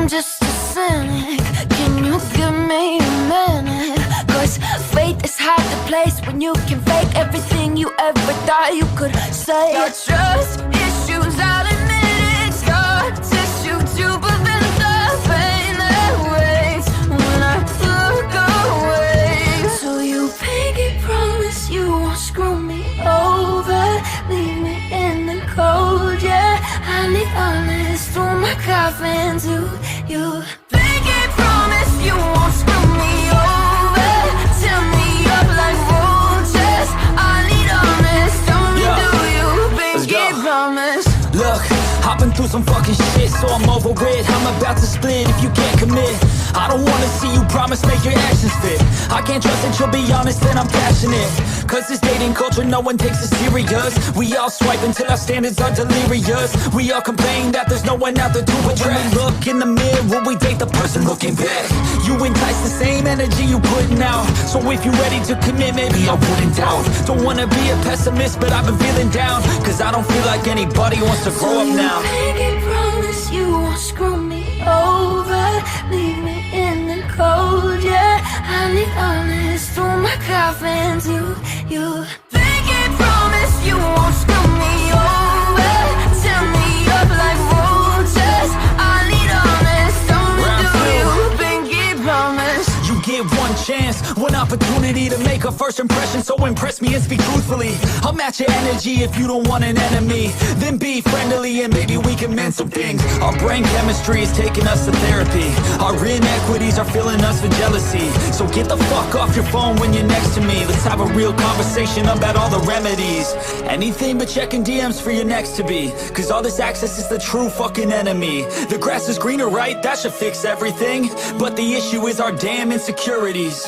I'm just a cynic. Can you give me a minute? Cause faith is hard to place when you can fake everything you ever thought you could say. Got trust issues, I'll admit it. Scar tissue to prevent the pain that waits when I look away. So you pinky promise you won't screw me over, leave me in the cold, yeah. I need honest through my coffin to you. Pinky promise you won't screw me over, tear me up like roaches. I need honest, don't do you. Pinky promise. Look, I've been through some fucking shit, so I'm over it. I'm about to split if you can't commit. I don't wanna see you promise, make your actions fit. I can't trust that you'll be honest and I'm passionate. Cause this dating culture, no one takes it serious. We all swipe until our standards are delirious. We all complain that there's no one out there to address. When we look in the mirror, we date the person looking back. You entice the same energy you putting out. So if you're ready to commit, maybe I wouldn't doubt. Don't wanna be a pessimist, but I've been feeling down. Cause I don't feel like anybody wants to grow up now. Make it promise you won't screw me over, leave me in the cold, yeah. I need honest through my coffin to you. Make it promise you won't screw me over, tear me up like roaches. I need honest, don't do you. Pinky promise. You get one chance, one opportunity to make a first impression. So impress me and speak truthfully. I'll match your energy if you don't want an enemy. Then be friendly and maybe we can mend some things. Our brain chemistry is taking us to therapy. Our inequities are filling us with jealousy. So get the fuck off your phone when you're next to me. Let's have a real conversation about all the remedies. Anything but checking DMs for your next to be. Cause all this access is the true fucking enemy. The grass is greener, right? That should fix everything. But the issue is our damn insecurities.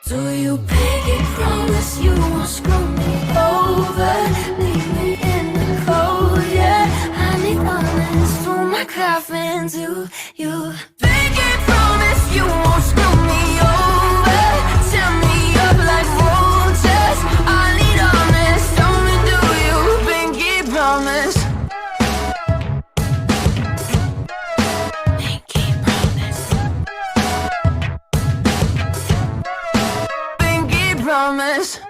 Do you pinky promise you won't screw me over, leave me in the cold, yeah. I need honest through my coffin to you. Pinky promise you won't screw me over, tear me up like roaches. I need honest, don't do you. Pinky promise. Promise.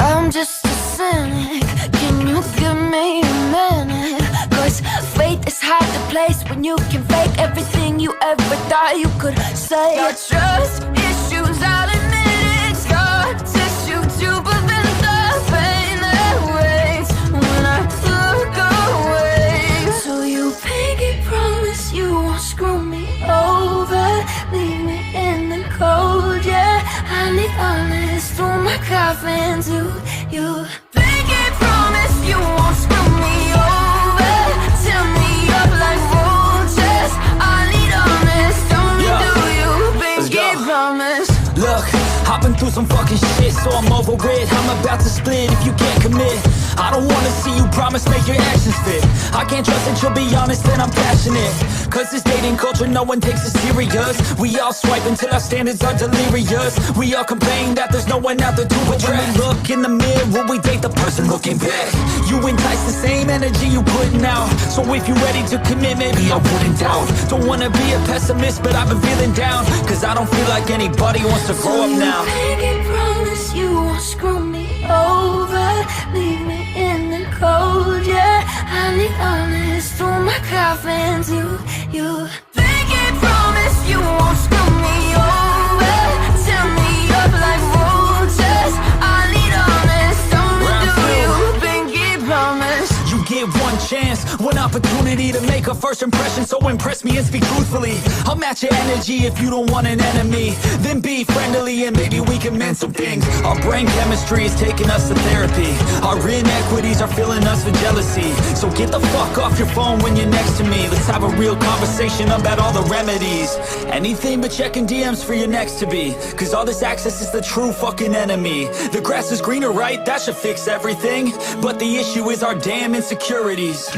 I'm just a cynic. Can you give me a minute? Cause faith is hard to place when you can fake everything you ever thought you could say. Got trust issues, I'll admit it. Scar tissue to prevent the pain that waits when I look away. So you pinky promise you won't screw me over, leave me in the cold, yeah. I need honest through my coffin to you. Pinky promise you won't screw me over, tear me up like roaches. I need honest, don't do you. Pinky promise. Look, I've been through some fucking shit, so I'm over it. I'm about to split if you can't commit. I don't wanna see you promise, make your actions fit. I can't trust that you'll be honest and I'm passionate. Cause this dating culture, no one takes it serious. We all swipe until our standards are delirious. We all complain that there's no one out there to address. When we look in the mirror, we date the person looking back. You entice the same energy you putting out. So if you're ready to commit, maybe I wouldn't doubt. Don't wanna be a pessimist, but I've been feeling down. Cause I don't feel like anybody wants to grow up now. Pinky promise you won't screw me over, leave me in the cold, yeah. I need honest through my coffin to you. Pinky promise you won't screw me over, tear me up like roaches. I need honest, don't do you. Pinky promise. You get one chance, one opportunity to make a first impression. So impress me and speak truthfully. I'll match your energy if you don't want an enemy. Then be friendly and maybe we can mend some things. Our brain chemistry is taking us to therapy. Our inequities are filling us with jealousy. So get the fuck off your phone when you're next to me. Let's have a real conversation about all the remedies. Anything but checking DMs for your next to be. Cause all this access is the true fucking enemy. The grass is greener, right? That should fix everything. But the issue is our damn insecurities.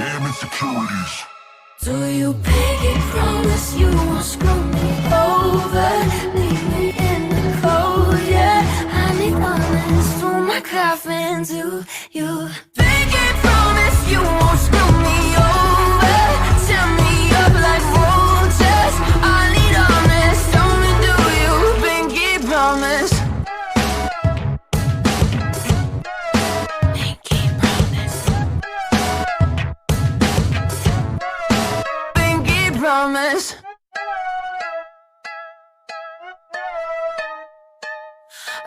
Do you pinky promise you won't screw me over, leave me in the cold, yeah. I need honest through my coffin to you. Pinky promise.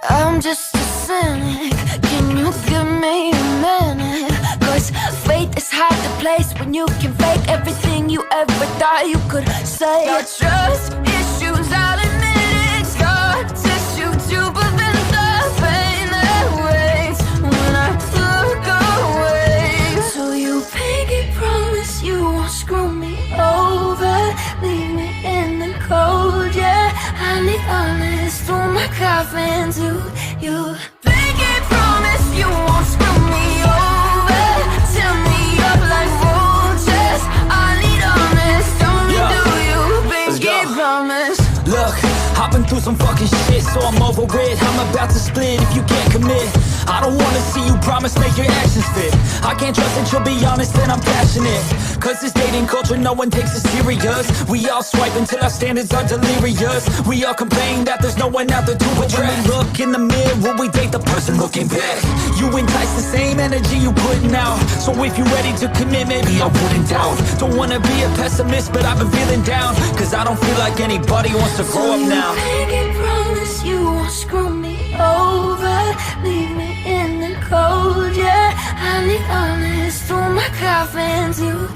I'm just a cynic. Can you give me a minute? Cause faith is hard to place when you can fake everything you ever thought you could say. Got trust issues, I'll admit it. Scar tissue to prevent the pain that waits when I look away. So you pinky promise you won't screw me over, leave me in the cold, yeah. I need honest through my coffin to you. Pinky promise you won't screw me over, tear me up like roaches. I need honest, don't me do you. Pinky promise. Look, I've been through some fucking shit, so I'm over it. I'm about to split if you can't commit. I don't wanna see you promise, make your actions fit. I can't trust that you'll be honest and I'm passionate. Cause this dating culture, no one takes it serious. We all swipe until our standards are delirious. We all complain that there's no one out there to address. When we look in the mirror, we date the person looking back. You entice the same energy you putting out. So if you're ready to commit, maybe I wouldn't doubt. Don't wanna be a pessimist, but I've been feeling down. Cause I don't feel like anybody wants to grow up now. Pinky promise you won't screw me over, leave me in the cold, yeah. I need honest through my coffin to